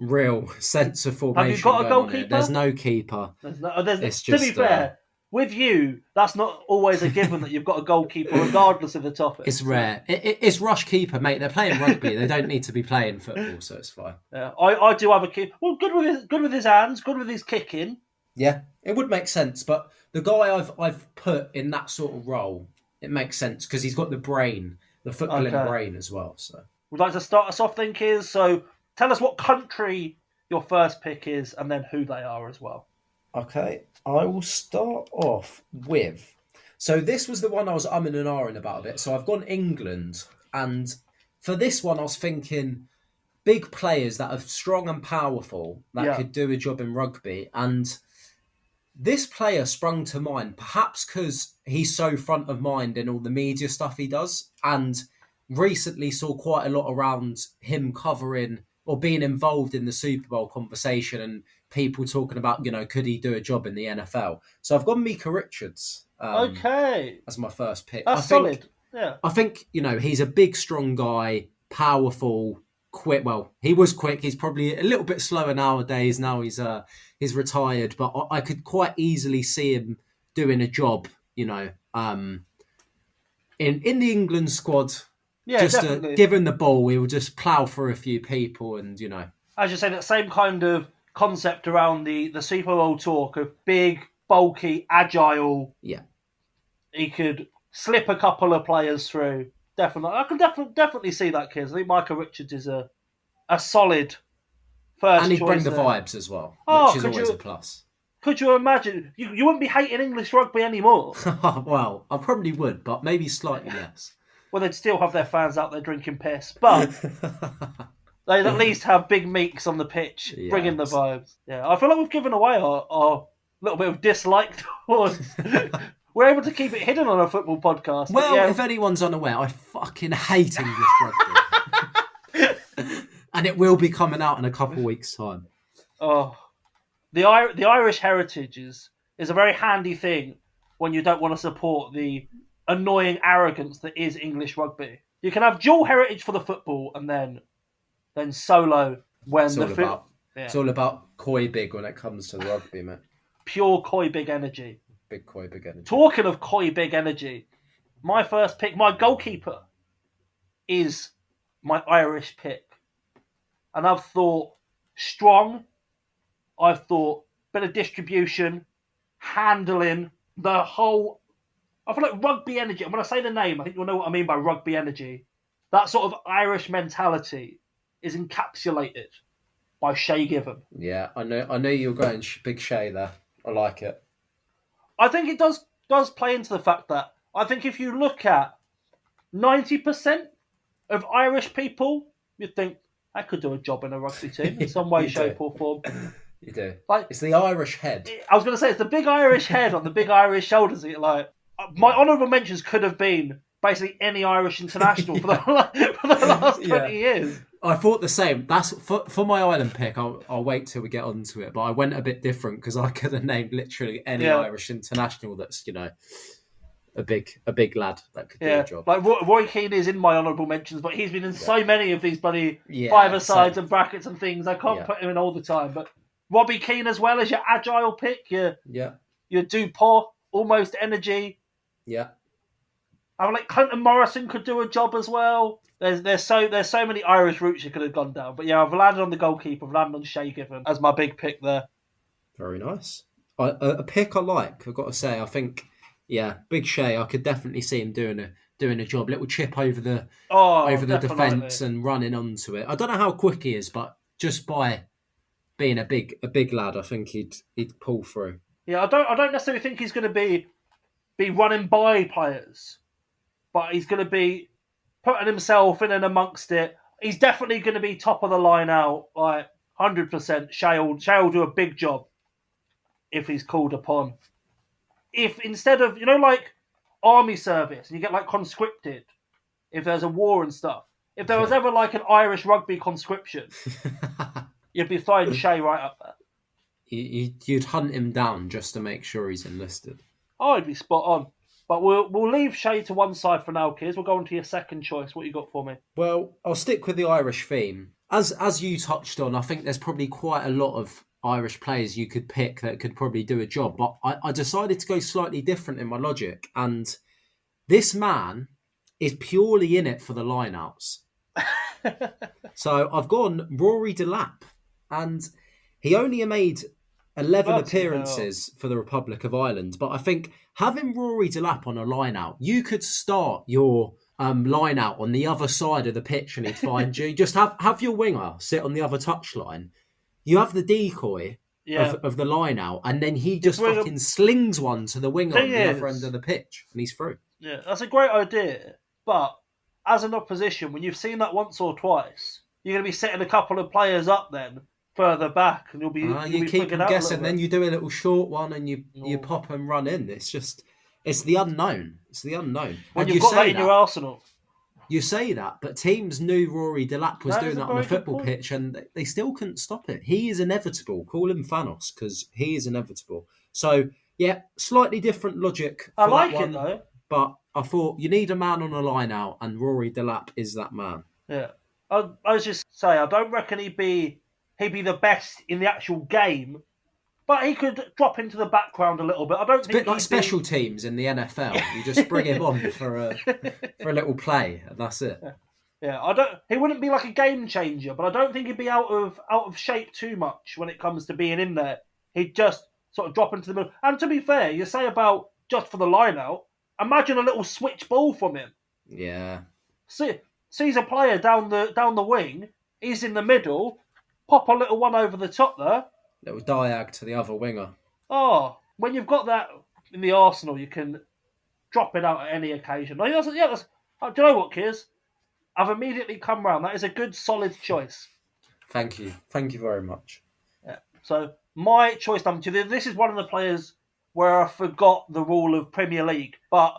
real sense of formation. Have you got a goalkeeper? There's no keeper. To be fair... With you, that's not always a given that you've got a goalkeeper, regardless of the topic. It's rare. It's rush keeper, mate. They're playing rugby. They don't need to be playing football, so it's fine. Yeah, I do have a keeper. Well, good with his hands, good with his kicking. Yeah, it would make sense. But the guy I've put in that sort of role, it makes sense because he's got the brain, the footballing brain as well. So we'd like to start us off, then, Kiers. So tell us what country your first pick is, and then who they are as well. Okay, I will start off with... So this was the one I was umming and ahhing about a bit. So I've gone England. And for this one, I was thinking big players that are strong and powerful that could do a job in rugby. And this player sprung to mind, perhaps because he's so front of mind in all the media stuff he does. And recently saw quite a lot around him covering or being involved in the Super Bowl conversation and people talking about, could he do a job in the NFL? So I've gone Micah Richards. As my first pick. That's solid. Yeah. I think, he's a big, strong guy, powerful, quick. Well, he was quick. He's probably a little bit slower nowadays. Now he's retired, but I could quite easily see him doing a job, in the England squad Yeah, Just definitely. give him the ball, he will just plough through a few people and, As you say, that same kind of concept around the Super Bowl talk of big, bulky, agile. Yeah. He could slip a couple of players through. Definitely. I can definitely see that, kids. I think Michael Richards is a solid first And he'd choice bring the there. vibes as well, Oh, which is always a plus. Could you imagine? You wouldn't be hating English rugby anymore. Well, I probably would, but maybe slightly less. Well, they'd still have their fans out there drinking piss, but they'd at least have big meeks on the pitch, bringing the vibes. Yeah, I feel like we've given away our little bit of dislike towards. We're able to keep it hidden on a football podcast. Well, if anyone's unaware, I fucking hate English rugby. And it will be coming out in a couple of weeks' time. Oh, the Irish heritage is a very handy thing when you don't want to support the annoying arrogance that is English rugby. You can have dual heritage for the football and then solo when it's all about koi big when it comes to the rugby, mate. Pure koi big energy. Big koi big energy. Talking of koi big energy, my first pick, my goalkeeper, is my Irish pick. And I've thought strong, I've thought bit of distribution, handling, the whole. I feel like rugby energy. And when I say the name, I think you'll know what I mean by rugby energy. That sort of Irish mentality is encapsulated by Shay Given. Yeah, I know you're going big Shay there. I like it. I think it does play into the fact that I think if you look at 90% of Irish people, you'd think I could do a job in a rugby team in some way, shape, or form. You do. Like, it's the Irish head. I was going to say it's the big Irish head on the big Irish shoulders. Like my honourable mentions could have been basically any Irish international for the last 20 years. I thought the same. That's for my island pick. I'll wait till we get onto it. But I went a bit different because I could have named literally any Irish international that's a big lad that could do a job. Like Roy Keane is in my honourable mentions, but he's been in so many of these bloody five-a-sides and brackets and things. I can't put him in all the time. But Robbie Keane as well as your agile pick. Your Dupont, almost energy. Yeah. I like Clinton Morrison could do a job as well. There's so many Irish routes you could have gone down. But yeah, I've landed on the goalkeeper. I've landed on Shay Given as my big pick there. Very nice. A pick I like. I've got to say. I think. Yeah, Big Shay. I could definitely see him doing a job. Little chip over the defence and running onto it. I don't know how quick he is, but just by being a big lad, I think he'd pull through. Yeah, I don't necessarily think he's going to be running by players, but he's going to be putting himself in and amongst it. He's definitely going to be top of the line out, like 100%. Shay will do a big job if he's called upon. If instead of, like army service, and you get like conscripted, if there's a war and stuff, if there was ever like an Irish rugby conscription, you'd be throwing Shay right up there. You'd hunt him down just to make sure he's enlisted. Oh, he'd be spot on. But we'll leave Shay to one side for now, kids. We'll go on to your second choice. What you got for me? Well, I'll stick with the Irish theme. As you touched on, I think there's probably quite a lot of Irish players you could pick that could probably do a job. But I decided to go slightly different in my logic. And this man is purely in it for the lineouts. So I've gone Rory Delap. And he only made 11 appearances for the Republic of Ireland. But I think having Rory Delap on a line-out, you could start your line-out on the other side of the pitch and he'd find you. Just have your winger sit on the other touchline. You have the decoy of the line-out, and then he just fucking slings one to the winger on the other end of the pitch, and he's through. Yeah, that's a great idea. But as an opposition, when you've seen that once or twice, you're going to be setting a couple of players up then further back, and you'll be keep them guessing. Then you do a little short one, and you pop and run in. It's the unknown. It's the unknown. When you've got that in your arsenal. You say that, but teams knew Rory Delap was doing that on a football pitch, and they still couldn't stop it. He is inevitable. Call him Thanos, because he is inevitable. So, yeah, slightly different logic for I like that one, it, though. But I thought you need a man on a line out, and Rory Delap is that man. Yeah. I was just say, I don't reckon he'd be the best in the actual game, But he could drop into the background a little bit. I don't It's a think bit like special teams in the NFL. You just bring him on for a little play, and that's it. Yeah, he wouldn't be like a game changer, but I don't think he'd be out of shape too much when it comes to being in there. He'd just sort of drop into the middle. And to be fair, you say about just for the line out, imagine a little switch ball from him. Yeah. Sees a player down the wing, he's in the middle, pop a little one over the top there. Little diag to the other winger. Oh, when you've got that in the Arsenal, you can drop it out at any occasion. Do you know what, Kiers? I've immediately come round. That is a good, solid choice. Thank you. Thank you very much. Yeah. So, my choice number 2, this is one of the players where I forgot the rule of Premier League, but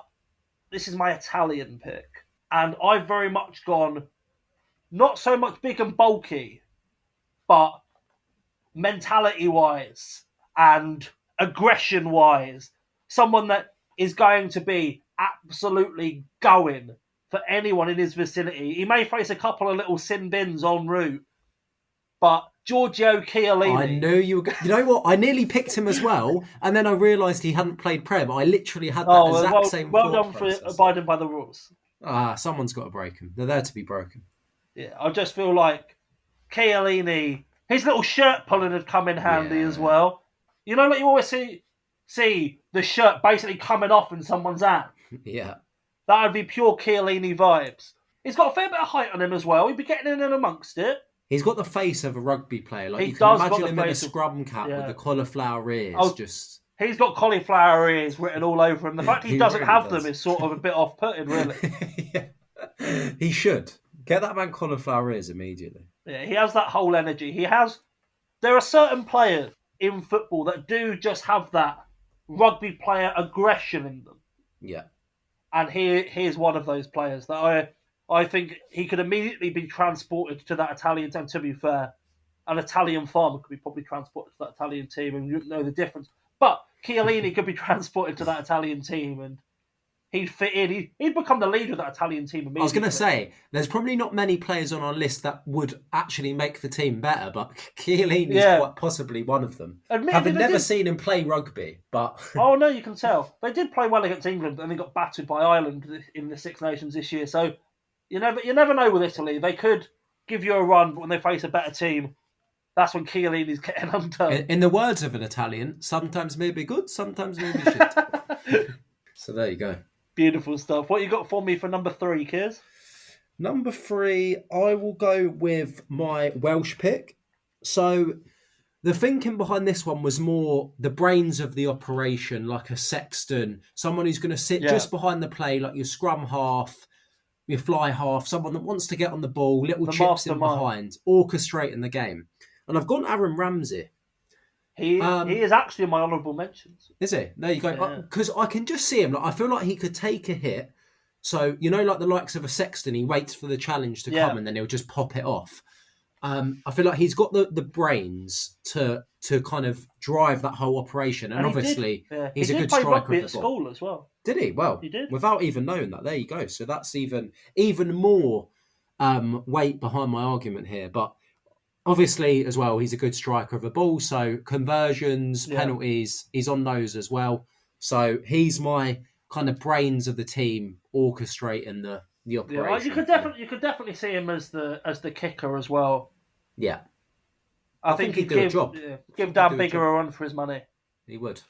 this is my Italian pick. And I've very much gone, not so much big and bulky, but mentality-wise and aggression-wise, someone that is going to be absolutely going for anyone in his vicinity. He may face a couple of little sin bins en route, but Giorgio Chiellini. I knew you were. You know what? I nearly picked him as well, and then I realised he hadn't played Prem. I literally had that exact same. Well done process. For abiding by the rules. Someone's got to break them. They're there to be broken. Yeah, I just feel like Chiellini, his little shirt pulling had come in handy as well. You know, like you always see the shirt basically coming off in someone's hand. Yeah. That would be pure Chiellini vibes. He's got a fair bit of height on him as well. He'd be getting in and amongst it. He's got the face of a rugby player. Like, you can imagine him in a scrum cap with the cauliflower ears. He's got cauliflower ears written all over him. The fact he doesn't have them is sort of a bit off-putting, really. Yeah. He should. Get that man cauliflower ears immediately. Yeah, he has that whole energy. There are certain players in football that do just have that rugby player aggression in them. Yeah. And here's one of those players that I think he could immediately be transported to that Italian team. To be fair, an Italian farmer could be probably transported to that Italian team, and you wouldn't know the difference. But Chiellini could be transported to that Italian team, and he'd fit in. He'd become the leader of that Italian team immediately. I was going to say, there's probably not many players on our list that would actually make the team better, but Chiellini's quite possibly one of them. Having never seen him play rugby, but... Oh, no, you can tell. They did play well against England, and they got battered by Ireland in the Six Nations this year, so you never know with Italy. They could give you a run, but when they face a better team, that's when Chiellini's getting undone. In the words of an Italian, sometimes maybe good, sometimes maybe shit. So there you go. Beautiful stuff. What you got for me for number 3, Kiers? Number 3, I will go with my Welsh pick. So the thinking behind this one was more the brains of the operation, like a sexton, someone who's going to sit just behind the play, like your scrum half, your fly half, someone that wants to get on the ball, little chips in behind, orchestrating the game. And I've gone Aaron Ramsey. He is actually in my honourable mentions. Is he? There you go. Because I can just see him. Like, I feel like he could take a hit. So, you know, like the likes of a Sexton, he waits for the challenge to come and then he'll just pop it off. I feel like he's got the brains to kind of drive that whole operation. And obviously, he's a good striker. He did play rugby at school as well. Did he? Well, he did. Without even knowing that. There you go. So that's even more weight behind my argument here. But obviously, as well, he's a good striker of the ball. So conversions, penalties, he's on those as well. So he's my kind of brains of the team, orchestrating the operation. Yeah, you could definitely see him as the kicker as well. Yeah, I think he'd do a job. Give Dan Bigger a run for his money. He would.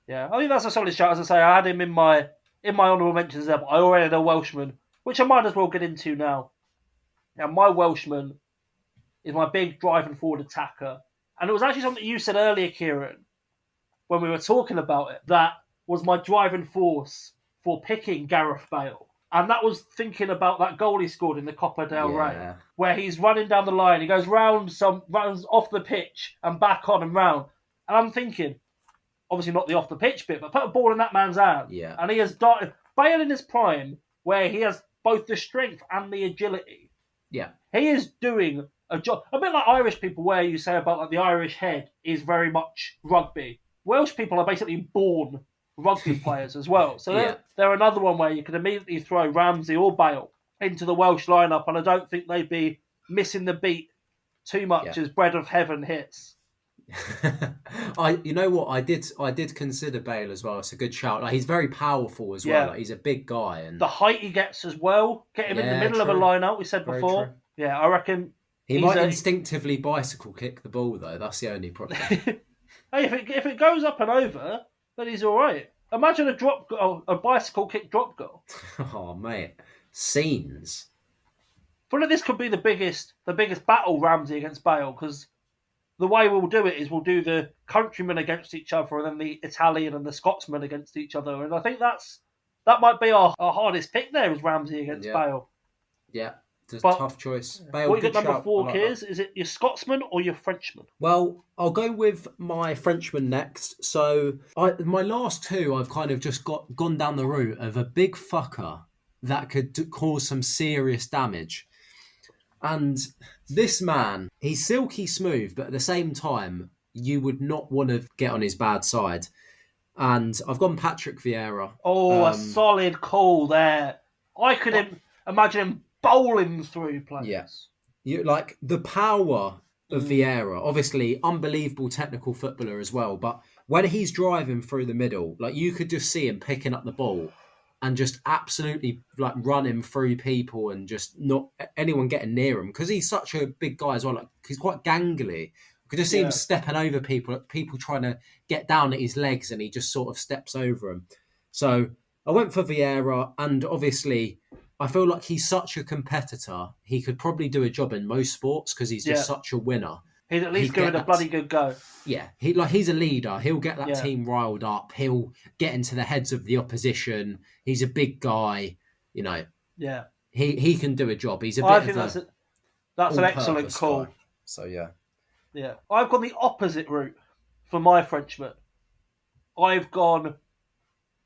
Yeah, I think that's a solid shout. As I say, I had him in my honourable mentions there, but I already had a Welshman, which I might as well get into now. Now, my Welshman is my big driving forward attacker. And it was actually something you said earlier, Kieran, when we were talking about it, that was my driving force for picking Gareth Bale. And that was thinking about that goal he scored in the Copa del Rey, where he's running down the line, he goes runs off the pitch and back on and round. And I'm thinking, obviously not the off the pitch bit, but put a ball in that man's hand. Yeah. And he has darted. Bale in his prime, where he has both the strength and the agility. Yeah. He is doing a job. A bit like Irish people, where you say about like the Irish head is very much rugby. Welsh people are basically born rugby players as well. So they're another one where you could immediately throw Ramsey or Bale into the Welsh lineup, and I don't think they'd be missing the beat too much as Bread of Heaven hits. You know what? I did consider Bale as well. It's a good shout. Like he's very powerful as well. Yeah. Like he's a big guy, and The height he gets as well, get him in the yeah, middle of a true. line-out, we said Very before. true. Yeah, I reckon He he's might a... instinctively bicycle kick the ball though. That's the only problem. Hey, if it goes up and over, then he's all right. Imagine a bicycle kick drop goal. Oh mate, scenes. I feel like this could be the biggest battle, Ramsey against Bale, because the way we'll do it is we'll do the countrymen against each other and then the Italian and the Scotsman against each other. And I think that might be our hardest pick there is Ramsey against Bale. Yeah, it's a But tough choice. Bale, what you got number shout. 4, Like Kears? Is it your Scotsman or your Frenchman? Well, I'll go with my Frenchman next. So my last two, I've kind of just gone down the route of a big fucker that could cause some serious damage. And this man, he's silky smooth, but at the same time, you would not want to get on his bad side. And I've gone Patrick Vieira. Oh, a solid call there. I could imagine him bowling through players. Yes. You like the power of Vieira. Obviously, unbelievable technical footballer as well. But when he's driving through the middle, like you could just see him picking up the ball and just absolutely like running through people and just not anyone getting near him because he's such a big guy as well. Like he's quite gangly. You could just see him stepping over people, like people trying to get down at his legs, and he just sort of steps over them. So I went for Vieira, and obviously I feel like he's such a competitor. He could probably do a job in most sports because he's just such a winner. He'd at least give it a bloody good go. Yeah, he's a leader. He'll get that team riled up. He'll get into the heads of the opposition. He's a big guy, you know. Yeah, he can do a job. He's a bit. I think that's an excellent call. Guy. So yeah. I've gone the opposite route for my Frenchman. I've gone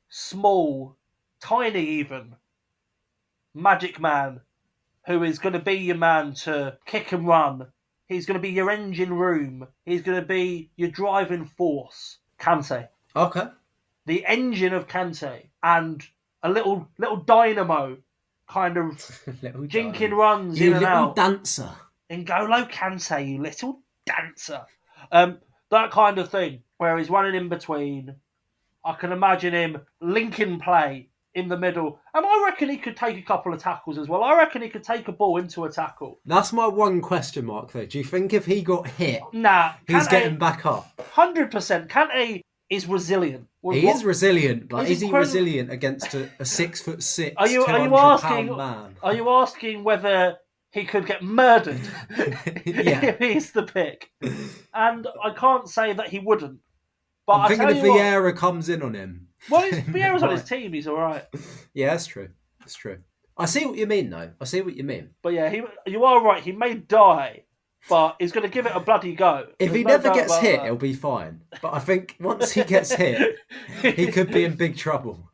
small, tiny, even magic man, who is going to be your man to kick and run. He's going to be your engine room. He's going to be your driving force. Kante. Okay. The engine of Kante. And a little dynamo kind of jinking runs in and out. You little dancer. N'Golo Kante, you little dancer. That kind of thing. Where he's running in between. I can imagine him linking play in the middle. And I reckon he could take a couple of tackles as well. I reckon he could take a ball into a tackle. That's my one question mark, though. Do you think if he got hit, he's getting back up? 100%. Kante is resilient. He is resilient, but is he resilient against a 6'6", are you asking, man? Are you asking whether he could get murdered if he's the pick? And I can't say that he wouldn't. But I'm thinking if Vieira comes in on him. Well, Vieira's on his team. He's all right. Yeah, that's true. That's true. I see what you mean, though. I see what you mean. But yeah, you are right. He may die, but he's going to give it a bloody go. If he never gets hit, he'll be fine. But I think once he gets hit, he could be in big trouble.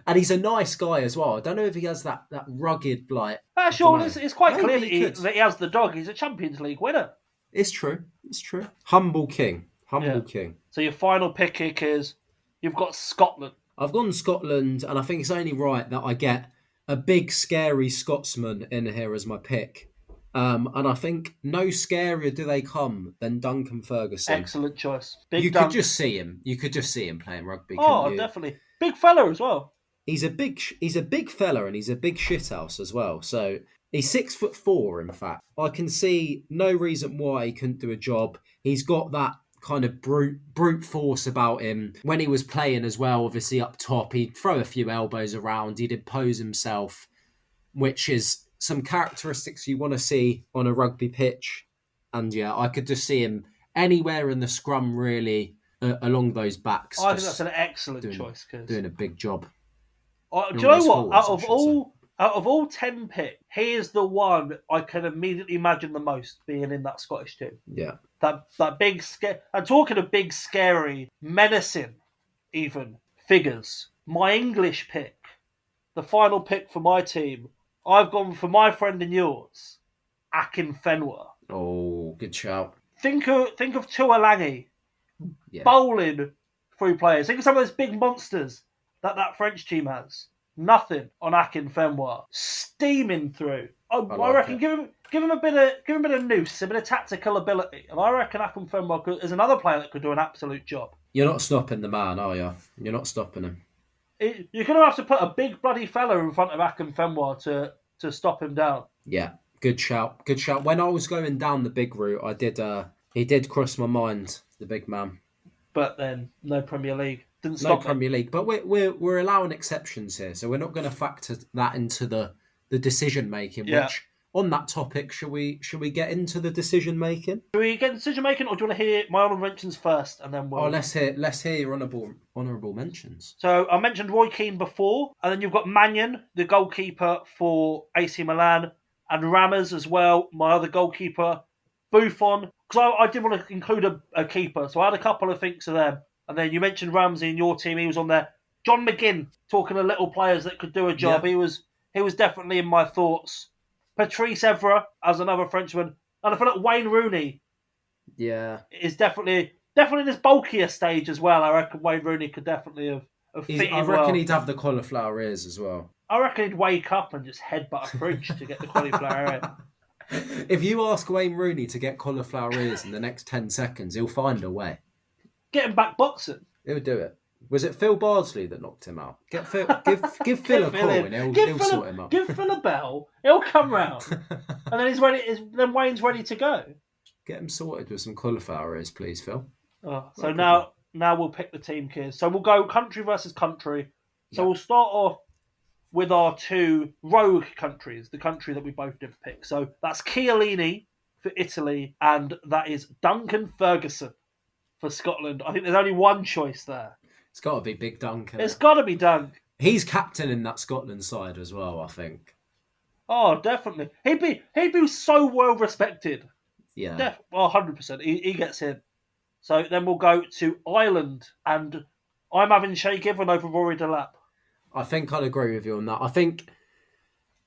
And he's a nice guy as well. I don't know if he has that rugged, like... Sure, it's quite clear that he has the dog. He's a Champions League winner. It's true. It's true. Humble king. Humble king. So your final pick is you've got Scotland. I've gone Scotland, and I think it's only right that I get a big, scary Scotsman in here as my pick. And I think no scarier do they come than Duncan Ferguson. Excellent choice. You could just see him. You could just see him playing rugby. Oh, definitely. Big fella as well. He's a big fella, and he's a big shithouse as well. So he's 6'4", in fact. I can see no reason why he couldn't do a job. He's got that kind of brute force about him. When he was playing as well, obviously up top, he'd throw a few elbows around, he'd impose himself, which is some characteristics you want to see on a rugby pitch. And yeah, I could just see him anywhere in the scrum, really, along those backs. I think that's an excellent choice. Doing a big job. Do you know what? Out of all 10 picks, he is the one I can immediately imagine the most being in that Scottish team. Yeah. That big, I'm talking of big, scary, menacing, even, figures. My English pick, the final pick for my team, I've gone for my friend and yours, Akinfenwa. Oh, good shout. Think of Tuolangi bowling through players. Think of some of those big monsters that French team has. nothing on Akinfenwa. Steaming through. I like reckon it. give him a bit of noose, a bit of tactical ability, and I reckon Akinfenwa is another player that could do an absolute job. You're not stopping the man, are you? You're not stopping him. You're going to have to put a big bloody fella in front of Akinfenwa to stop him down. Yeah, good shout. Good shout. When I was going down the big route, he did cross my mind, the big man. But then no Premier League. Didn't stop No Premier League. But we're allowing exceptions here, so we're not going to factor that into the decision making. Yeah. Which on that topic, should we get into the decision making? Do we get decision making, or do you want to hear my honourable mentions first, and then we'll... Oh, let's hear your honourable mentions. So I mentioned Roy Keane before, and then you've got Mannion, the goalkeeper for AC Milan, and Rammers as well, my other goalkeeper. Buffon, because I did want to include a keeper, so I had a couple of thinks of them. And then you mentioned Ramsey in your team; he was on there. John McGinn, talking of little players that could do a job. Yeah. He was definitely in my thoughts. Patrice Evra as another Frenchman, and I feel like Wayne Rooney, is definitely in this bulkier stage as well. I reckon Wayne Rooney could definitely have fit in well. I reckon he'd have the cauliflower ears as well. I reckon he'd wake up and just headbutt a fridge to get the cauliflower ear. If you ask Wayne Rooney to get cauliflower ears in the next 10 seconds, he'll find a way. Get him back boxing. He'll do it. Was it Phil Bardsley that knocked him out? Give Phil a call and he'll sort him up. Give Phil a bell. He'll come round, and then he's ready. Then Wayne's ready to go. Get him sorted with some cauliflower ears, please, Phil. So now we'll pick the team, kids. So we'll go country versus country. So we'll start off with our two rogue countries, the country that we both did pick. So that's Chiellini for Italy, and that is Duncan Ferguson for Scotland. I think there's only one choice there. It's got to be Big Duncan. It's got to be Dunk. He's captain in that Scotland side as well, I think. Oh, definitely. He'd be so well respected. Yeah. 100%. He gets in. So then we'll go to Ireland, and I'm having Shay Given over Rory Delap. I think I'll agree with you on that. I think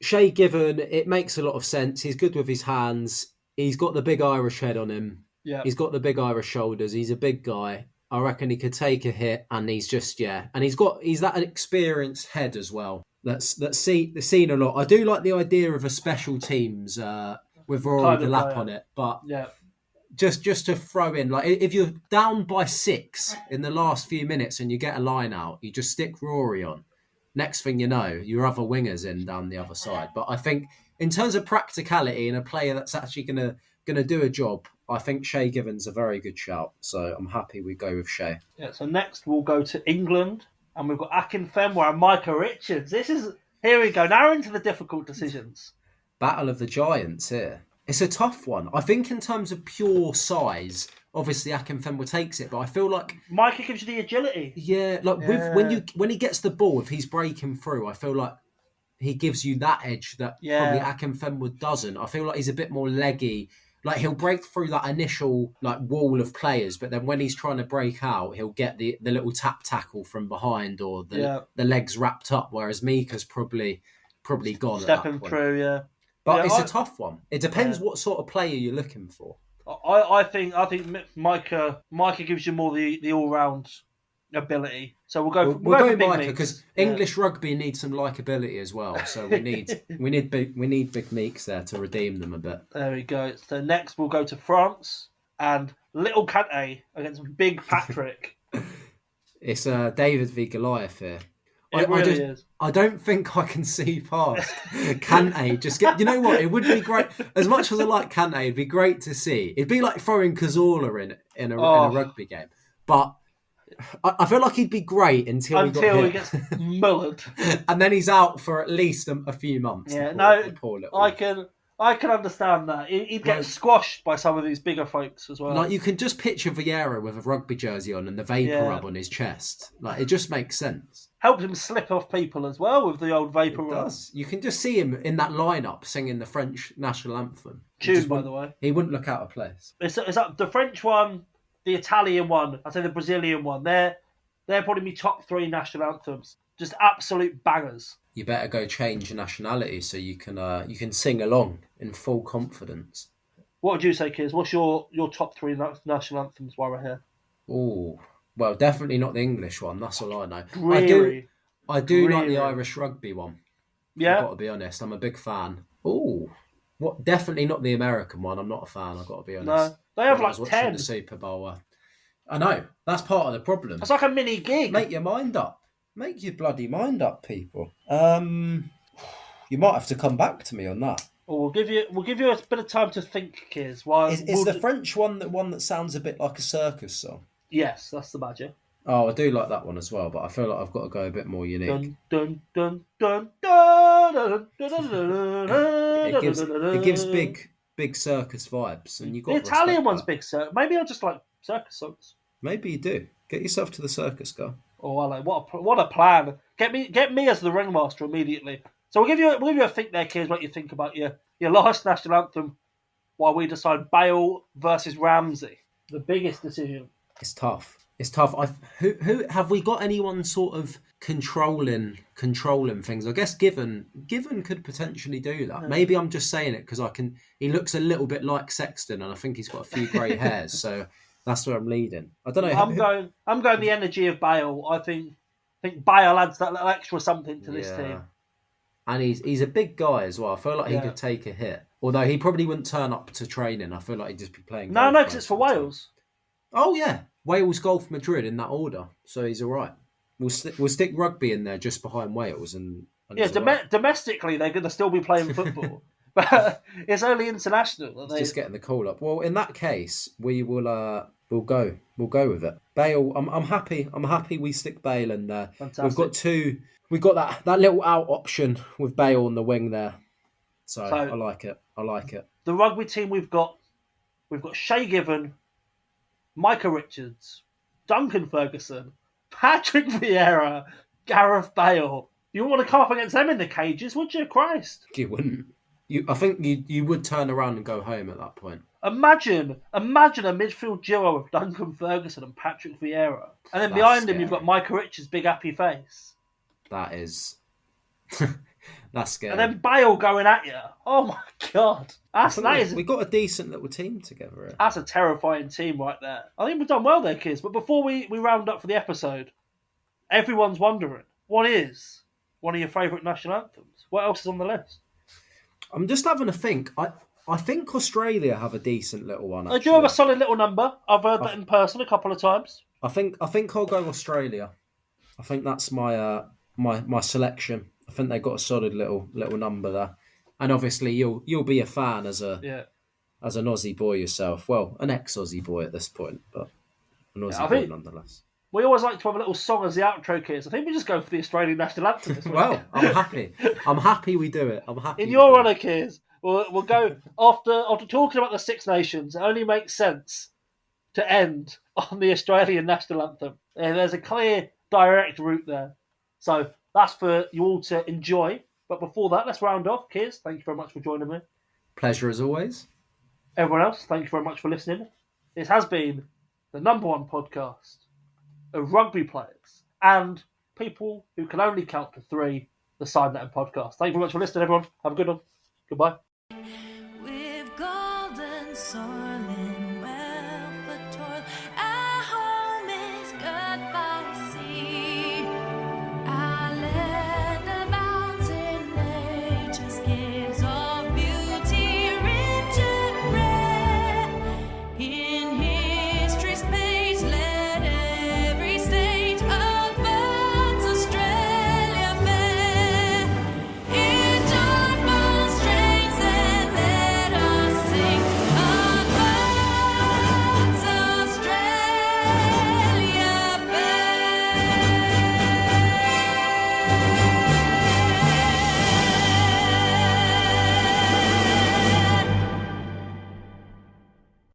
Shay Given, it makes a lot of sense. He's good with his hands. He's got the big Irish head on him. Yeah. He's got the big Irish shoulders. He's a big guy. I reckon he could take a hit, and he's and he's that experienced head as well. That's seen a lot. I do like the idea of a special teams with Rory Delap on it, but just to throw in, like if you're down by 6 in the last few minutes and you get a line out, you just stick Rory on. Next thing you know, your other winger's in down the other side. But I think in terms of practicality and a player that's actually gonna do a job, I think Shay Given's a very good shout. So I'm happy we go with Shay. Yeah. So next we'll go to England, and we've got Akinfenwa and Micah Richards. Here we go. Now into the difficult decisions. Battle of the Giants here. It's a tough one. I think in terms of pure size, obviously Akinfenwa takes it, but I feel like Micah gives you the agility. Yeah, like when he gets the ball, if he's breaking through, I feel like he gives you that edge that probably Akinfenwa doesn't. I feel like he's a bit more leggy. Like he'll break through that initial like wall of players, but then when he's trying to break out, he'll get the little tap tackle from behind or the legs wrapped up. Whereas Mika's probably gone stepping through, But it's a tough one. It depends what sort of player you're looking for. I think Micah gives you more the all round ability. So we'll go for Micah because English rugby needs some likability as well. So we need big meeks there to redeem them a bit. There we go. So next we'll go to France and Little Kante against Big Patrick. It's David v Goliath here. It really is. I don't think I can see past Kante. Just get. You know what? It would be great. As much as I like Kante, it'd be great to see. It'd be like throwing Cazorla in a rugby game. But I feel like he'd be great until he gets mullered, and then he's out for at least a few months. Yeah, poor little. I can understand that. He'd get squashed by some of these bigger folks as well. Like you can just picture Vieira with a rugby jersey on and the vapor rub on his chest. Like it just makes sense. Helps him slip off people as well with the old vapor rub. You can just see him in that lineup singing the French national anthem. Tune, by the way. He wouldn't look out of place. It's the French one, the Italian one, I'd say the Brazilian one. They're probably my top 3 national anthems. Just absolute bangers. You better go change nationality so you can sing along in full confidence. What would you say, Kiz? What's your top 3 national anthems while we're here? Oh, well, definitely not the English one. That's all I know. Really? I do like the Really? Irish rugby one. Yeah. I've got to be honest. I'm a big fan. Oh, what? Definitely not the American one. I'm not a fan. I've got to be honest. No. They have When I was like watching 10. the Super Bowl, I know that's part of the problem. It's like a mini gig. Make your mind up. Make your bloody mind up, people. You might have to come back to me on that. Well, we'll give you a bit of time to think, Kiz. Why? Is the French one that sounds a bit like a circus song? Yes, that's the badger. Oh, I do like that one as well, but I feel like I've got to go a bit more unique. Dun dun dun dun dun dun dun dun. It gives big circus vibes, and you got the Italian one's big, sir. Maybe I just like circus songs. Maybe you do. Get yourself to the circus, girl. Oh, hello! What a plan! Get me as the ringmaster immediately. So we'll give you a think there, Kiz. What you think about your last national anthem, while we decide Bale versus Ramsey, the biggest decision. It's tough. It's tough. Who have we got? Anyone sort of controlling things? I guess Given could potentially do that. Yeah. Maybe I'm just saying it because he looks a little bit like Sexton, and I think he's got a few grey hairs. So that's where I'm leading. I don't know. I'm going the energy of Bale. I think Bale adds that little extra something to this team. And he's a big guy as well. I feel like he could take a hit. Although he probably wouldn't turn up to training. I feel like he'd just be playing. No, because it's for Wales. Oh yeah, Wales, Golf, Madrid in that order. So he's all right. We'll stick rugby in there just behind Wales and domestically they're going to still be playing football, but it's only international. Just getting the call up. Well, in that case, we will we'll go with it. Bale, I'm happy. I'm happy we stick Bale in there. Fantastic. We've got that little out option with Bale on the wing there. So I like it. The rugby team we've got Shay Given, Micah Richards, Duncan Ferguson, Patrick Vieira, Gareth Bale. You wouldn't want to come up against them in the cages, would you? Christ. You wouldn't. I think you would turn around and go home at that point. Imagine a midfield duo of Duncan Ferguson and Patrick Vieira. And then behind him you've got Micah Richards' big happy face. That is... That's scary. And then Bale going at you. Oh my God. We got a decent little team together here. That's a terrifying team right there. I think we've done well there, kids. But before we round up for the episode, everyone's wondering, what is one of your favourite national anthems? What else is on the list? I'm just having a think. I think Australia have a decent little one. They do have a solid little number. I've heard that in person a couple of times. I think I'll go Australia. I think that's my my selection. I think they've got a solid little number there, and obviously you'll be a fan as an Aussie boy yourself. Well, an ex-Aussie boy at this point, but an Aussie boy nonetheless. We always like to have a little song as the outro, kids. I think we just go for the Australian national anthem this week. Well, I'm happy. I'm happy we do it. I'm happy. In your honour, kids, we'll go after talking about the Six Nations. It only makes sense to end on the Australian national anthem. There's a clear, direct route there. So that's for you all to enjoy. But before that, let's round off. Kiz, thank you very much for joining me. Pleasure as always. Everyone else, thank you very much for listening. This has been the #1 podcast of rugby players and people who can only count to 3, the Side Netting podcast. Thank you very much for listening, everyone. Have a good one. Goodbye.